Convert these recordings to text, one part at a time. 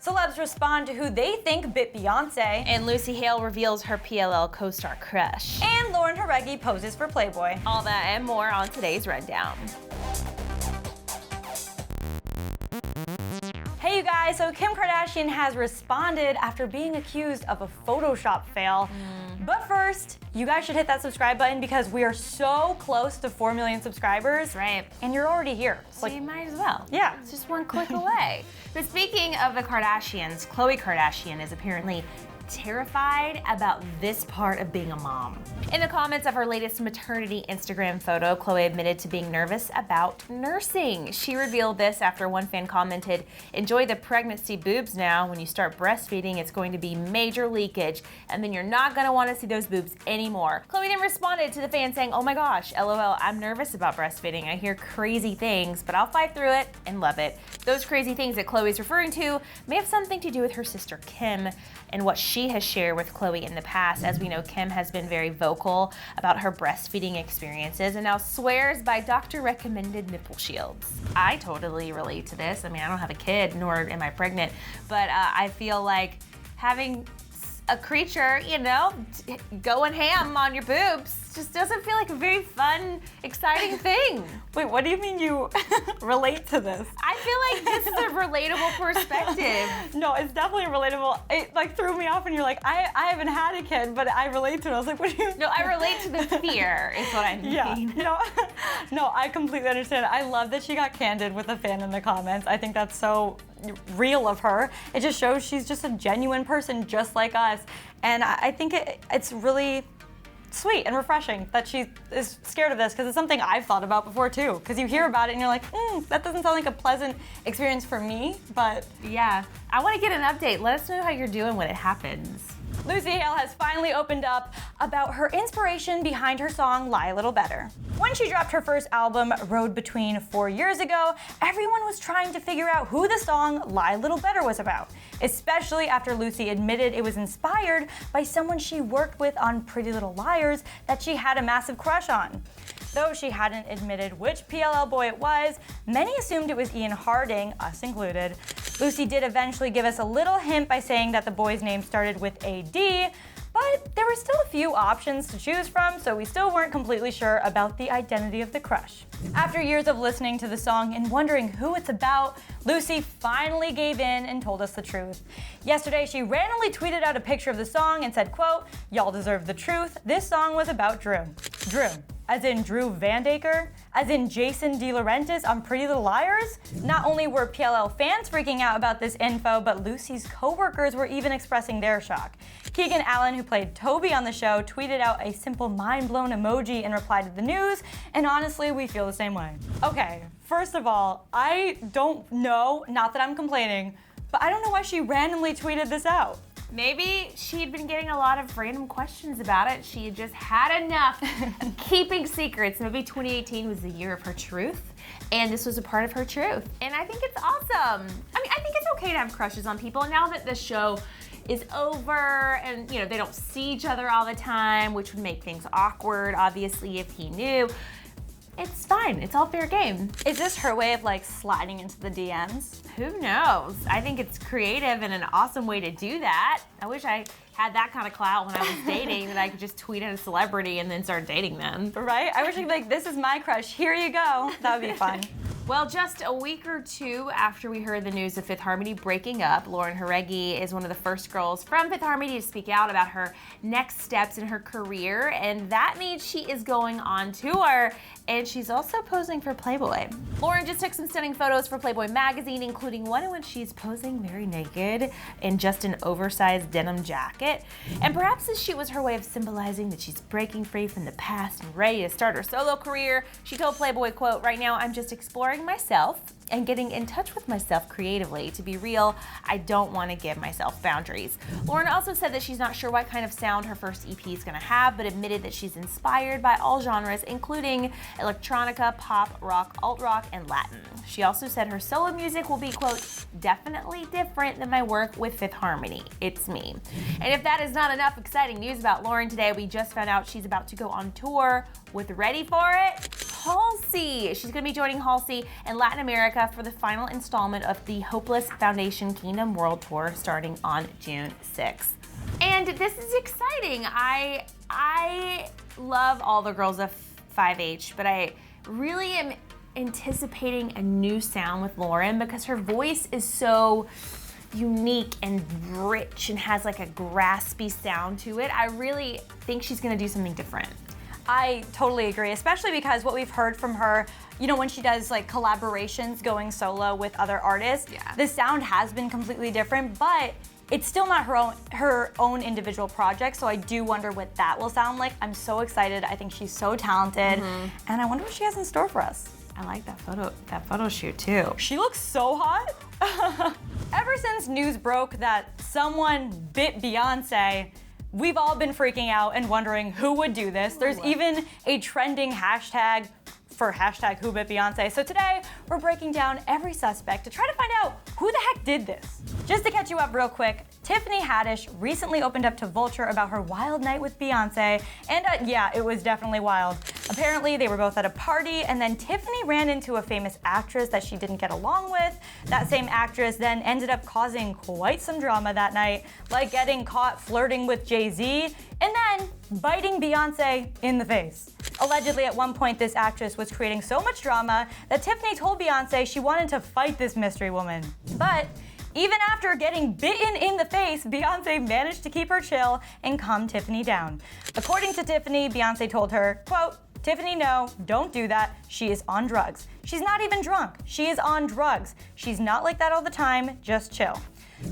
Celebs respond to who they think bit Beyonce. And Lucy Hale reveals her PLL co-star crush. And Lauren Jareggi poses for Playboy. All that and more on today's Rundown. Hey you guys, so Kim Kardashian has responded after being accused of a Photoshop fail. But first, you guys should hit that subscribe button because we are so close to 4 million subscribers. Right. And you're already here. So you might as well. Yeah. It's just one click away. But speaking of the Kardashians, Khloe Kardashian is apparently terrified about this part of being a mom. In the comments of her latest maternity Instagram photo, Khloe admitted to being nervous about nursing. She revealed this after one fan commented, "Enjoy the pregnancy boobs now. When you start breastfeeding, it's going to be major leakage, and then you're not going to want to see those boobs anymore." Khloe then responded to the fan saying, "Oh my gosh, LOL, I'm nervous about breastfeeding. I hear crazy things, but I'll fight through it and love it." Those crazy things that Khloe is referring to may have something to do with her sister Kim and what she has shared with Khloe in the past. As we know, Kim has been very vocal about her breastfeeding experiences and now swears by doctor-recommended nipple shields. I totally relate to this. I mean, I don't have a kid, nor am I pregnant, but I feel like having a creature, you know, going ham on your boobs just doesn't feel like a very fun, exciting thing. Wait, what do you mean you relate to this? I feel like this is a relatable perspective. No, it's definitely relatable. It like threw me off and you're like, I haven't had a kid, but I relate to it. I was like, what do you No, I relate to the fear is what I mean. Yeah, no, I completely understand. I love that she got candid with a fan in the comments. I think that's so real of her. It just shows she's just a genuine person just like us. And I think it's really sweet and refreshing that she is scared of this because it's something I've thought about before too. Because you hear about it and you're like, that doesn't sound like a pleasant experience for me, but yeah. I want to get an update. Let us know how you're doing when it happens. Lucy Hale has finally opened up about her inspiration behind her song Lie a Little Better. When she dropped her first album, Road Between, 4 years ago, everyone was trying to figure out who the song Lie a Little Better was about, especially after Lucy admitted it was inspired by someone she worked with on Pretty Little Liars that she had a massive crush on. Though she hadn't admitted which PLL boy it was, many assumed it was Ian Harding, us included. Lucy did eventually give us a little hint by saying that the boy's name started with AD, but there were still a few options to choose from, so we still weren't completely sure about the identity of the crush. After years of listening to the song and wondering who it's about, Lucy finally gave in and told us the truth. Yesterday, she randomly tweeted out a picture of the song and said, quote, "Y'all deserve the truth. This song was about Drew." Drew. As in Drew Vandaker? As in Jason DeLaurentis on Pretty Little Liars? Not only were PLL fans freaking out about this info, but Lucy's co-workers were even expressing their shock. Keegan Allen, who played Toby on the show, tweeted out a simple mind-blown emoji in reply to the news, and honestly, we feel the same way. Okay, first of all, I don't know, not that I'm complaining, but I don't know why she randomly tweeted this out. Maybe she'd been getting a lot of random questions about it. She had just had enough of keeping secrets. Maybe 2018 was the year of her truth, and this was a part of her truth. And I think it's awesome. I mean, I think it's okay to have crushes on people. And now that the show is over and, you know, they don't see each other all the time, which would make things awkward, obviously, if he knew. It's fine. It's all fair game. Is this her way of like sliding into the DMs? Who knows? I think it's creative and an awesome way to do that. I wish I had that kind of clout when I was dating that I could just tweet at a celebrity and then start dating them. Right? I wish I could be like, this is my crush, here you go. That would be fun. Well, just a week or two after we heard the news of Fifth Harmony breaking up, Lauren Jareggi is one of the first girls from Fifth Harmony to speak out about her next steps in her career, and that means she is going on tour, and she's also posing for Playboy. Lauren just took some stunning photos for Playboy magazine, including one in which she's posing very naked in just an oversized denim jacket. And perhaps this shoot was her way of symbolizing that she's breaking free from the past and ready to start her solo career. She told Playboy, quote, "Right now I'm just exploring myself and getting in touch with myself creatively. To be real, I don't want to give myself boundaries." Lauren also said that she's not sure what kind of sound her first EP is going to have, but admitted that she's inspired by all genres, including electronica, pop, rock, alt-rock, and Latin. She also said her solo music will be, quote, "definitely different than my work with Fifth Harmony. It's me." And if that is not enough exciting news about Lauren today, we just found out she's about to go on tour with, ready for it, Halsey. She's going to be joining Halsey in Latin America for the final installment of the Hopeless Foundation Kingdom World Tour starting on June 6th. And this is exciting. I love all the girls of 5H, but I really am anticipating a new sound with Lauren because her voice is so unique and rich and has like a graspy sound to it. I really think she's gonna do something different. I totally agree, especially because what we've heard from her, you know, when she does like collaborations going solo with other artists, the sound has been completely different, but it's still not her own individual project, so I do wonder what that will sound like. I'm so excited. I think she's so talented, and I wonder what she has in store for us. I like that photo shoot too. She looks so hot. Ever since news broke that someone bit Beyonce, we've all been freaking out and wondering who would do this. There's even a trending hashtag for hashtag Who Bit Beyonce. So today, we're breaking down every suspect to try to find out who the heck did this. Just to catch you up real quick, Tiffany Haddish recently opened up to Vulture about her wild night with Beyonce, and yeah, it was definitely wild. Apparently, they were both at a party, and then Tiffany ran into a famous actress that she didn't get along with. That same actress then ended up causing quite some drama that night, like getting caught flirting with Jay-Z, and then biting Beyonce in the face. Allegedly, at one point, this actress was creating so much drama that Tiffany told Beyonce she wanted to fight this mystery woman. But even after getting bitten in the face, Beyonce managed to keep her chill and calm Tiffany down. According to Tiffany, Beyonce told her, quote, "Tiffany, no, don't do that. She is on drugs. She's not even drunk. She is on drugs. She's not like that all the time. Just chill."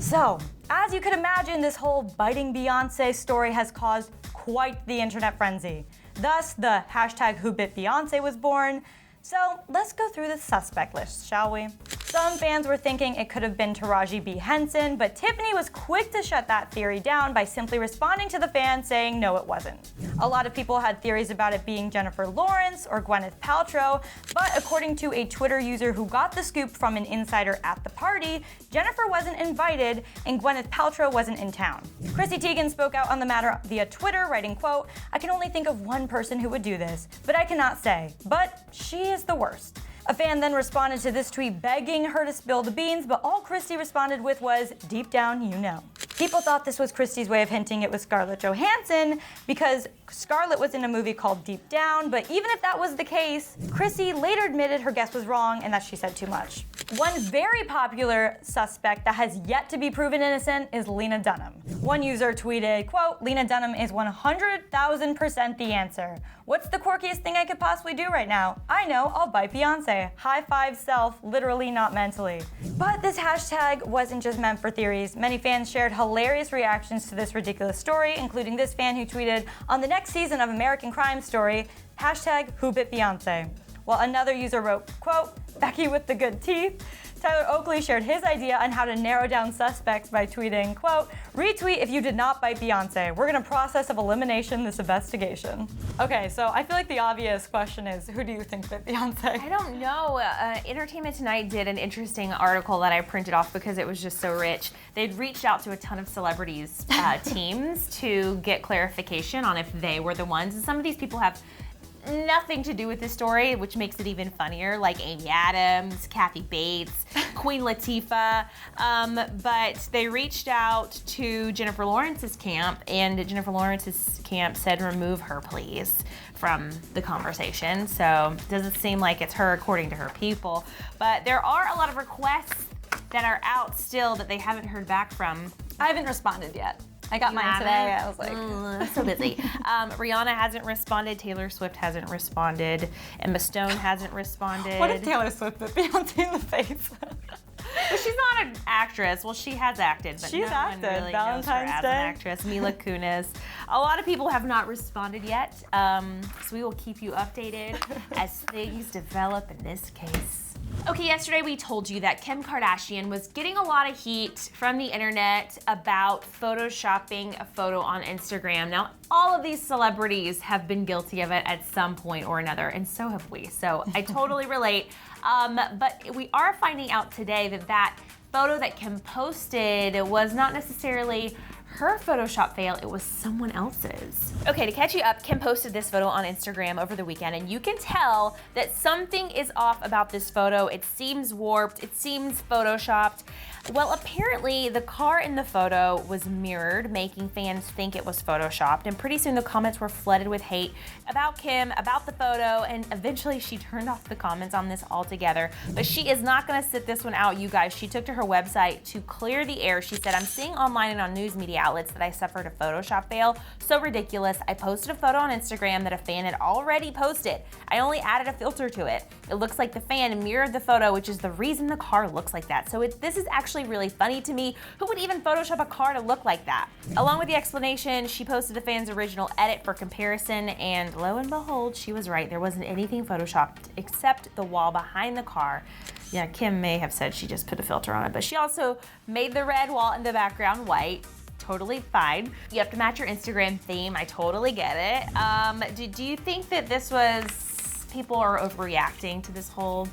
So, as you could imagine, this whole biting Beyonce story has caused quite the internet frenzy. Thus, the hashtag Who Bit Beyonce was born. So let's go through the suspect list, shall we? Some fans were thinking it could have been Taraji B. Henson, but Tiffany was quick to shut that theory down by simply responding to the fans saying no, it wasn't. A lot of people had theories about it being Jennifer Lawrence or Gwyneth Paltrow, but according to a Twitter user who got the scoop from an insider at the party, Jennifer wasn't invited and Gwyneth Paltrow wasn't in town. Chrissy Teigen spoke out on the matter via Twitter, writing, quote, "I can only think of one person who would do this, but I cannot say. But she is the worst." A fan then responded to this tweet begging her to spill the beans, but all Christy responded with was, "Deep down, you know." People thought this was Christy's way of hinting it was Scarlett Johansson because Scarlett was in a movie called Deep Down, but even if that was the case, Chrissy later admitted her guess was wrong and that she said too much. One very popular suspect that has yet to be proven innocent is Lena Dunham. One user tweeted, quote, "Lena Dunham is 100,000% the answer. What's the quirkiest thing I could possibly do right now? I know, I'll bite Beyonce. High five self, literally not mentally." But this hashtag wasn't just meant for theories. Many fans shared hilarious reactions to this ridiculous story, including this fan who tweeted, "On the next season of American Crime Story, hashtag Who Bit Beyonce." While another user wrote, quote, "Becky with the good teeth." Tyler Oakley shared his idea on how to narrow down suspects by tweeting, quote, "Retweet if you did not bite Beyonce. We're in a process of elimination this investigation." Okay, so I feel like the obvious question is, who do you think bit Beyonce? I don't know. Entertainment Tonight did an interesting article that I printed off because it was just so rich. They'd reached out to a ton of celebrities' teams to get clarification on if they were the ones. And some of these people have nothing to do with this story, which makes it even funnier, like Amy Adams, Kathy Bates, Queen Latifah. But they reached out to Jennifer Lawrence's camp, and Jennifer Lawrence's camp said, "Remove her, please," from the conversation. So it doesn't seem like it's her according to her people. But there are a lot of requests that are out still that they haven't heard back from. I haven't responded yet. I got mine today. I was like, so busy. Rihanna hasn't responded. Taylor Swift hasn't responded. Emma Stone hasn't responded. What if Taylor Swift bit Beyonce in the face? Well, she's not an actress. Well, she has acted, but she's no acted. one really Valentine's knows her as Day. an actress. Mila Kunis. A lot of people have not responded yet, so we will keep you updated as things develop in this case. Okay, yesterday we told you that Kim Kardashian was getting a lot of heat from the internet about photoshopping a photo on Instagram. Now, all of these celebrities have been guilty of it at some point or another, and so have we. So I totally relate. But we are finding out today that that photo that Kim posted was not necessarily her Photoshop fail, it was someone else's. Okay, to catch you up, Kim posted this photo on Instagram over the weekend, and you can tell that something is off about this photo. It seems warped, it seems Photoshopped. Well, apparently the car in the photo was mirrored, making fans think it was Photoshopped, and pretty soon the comments were flooded with hate about Kim, about the photo, and eventually she turned off the comments on this altogether. But she is not gonna sit this one out, you guys. She took to her website to clear the air. She said, "I'm seeing online and on news media outlets that I suffered a Photoshop fail. So ridiculous. I posted a photo on Instagram that a fan had already posted. I only added a filter to it. It looks like the fan mirrored the photo, which is the reason the car looks like that. So this is actually really funny to me. Who would even Photoshop a car to look like that?" Along with the explanation, she posted the fan's original edit for comparison, and lo and behold, she was right. There wasn't anything Photoshopped except the wall behind the car. Yeah, Kim may have said she just put a filter on it, but she also made the red wall in the background white. Totally fine. You have to match your Instagram theme. I totally get it. Do you think that this was, people are overreacting to this whole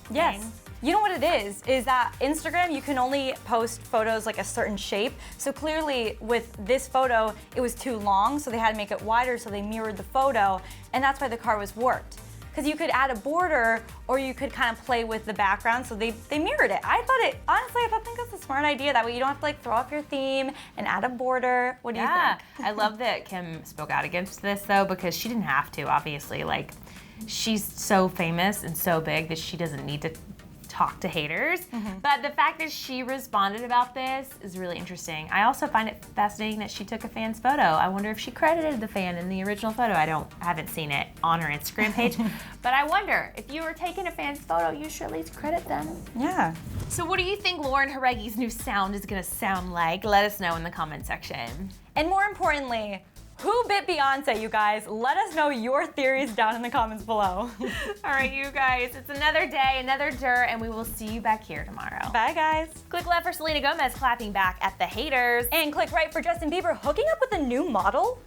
thing? Yes. You know what it is that Instagram, you can only post photos like a certain shape. So clearly with this photo, it was too long, so they had to make it wider, so they mirrored the photo, and that's why the car was warped. Because you could add a border, or you could kind of play with the background, so they mirrored it. Honestly, I think that's a smart idea. That way you don't have to like throw off your theme and add a border. What do you think? I love that Kim spoke out against this though, because she didn't have to, obviously. Like, she's so famous and so big that she doesn't need to talk to haters. But the fact that she responded about this is really interesting. I also find it fascinating that she took a fan's photo. I wonder if she credited the fan in the original photo. I haven't seen it on her Instagram page, but I wonder if you were taking a fan's photo, you should at least credit them. Yeah. So what do you think Lauren Jaregi's new sound is gonna sound like? Let us know in the comment section. And more importantly, who bit Beyonce, you guys? Let us know your theories down in the comments below. All right, you guys, it's another day, another dirt, and we will see you back here tomorrow. Bye, guys. Click left for Selena Gomez clapping back at the haters. And click right for Justin Bieber hooking up with a new model.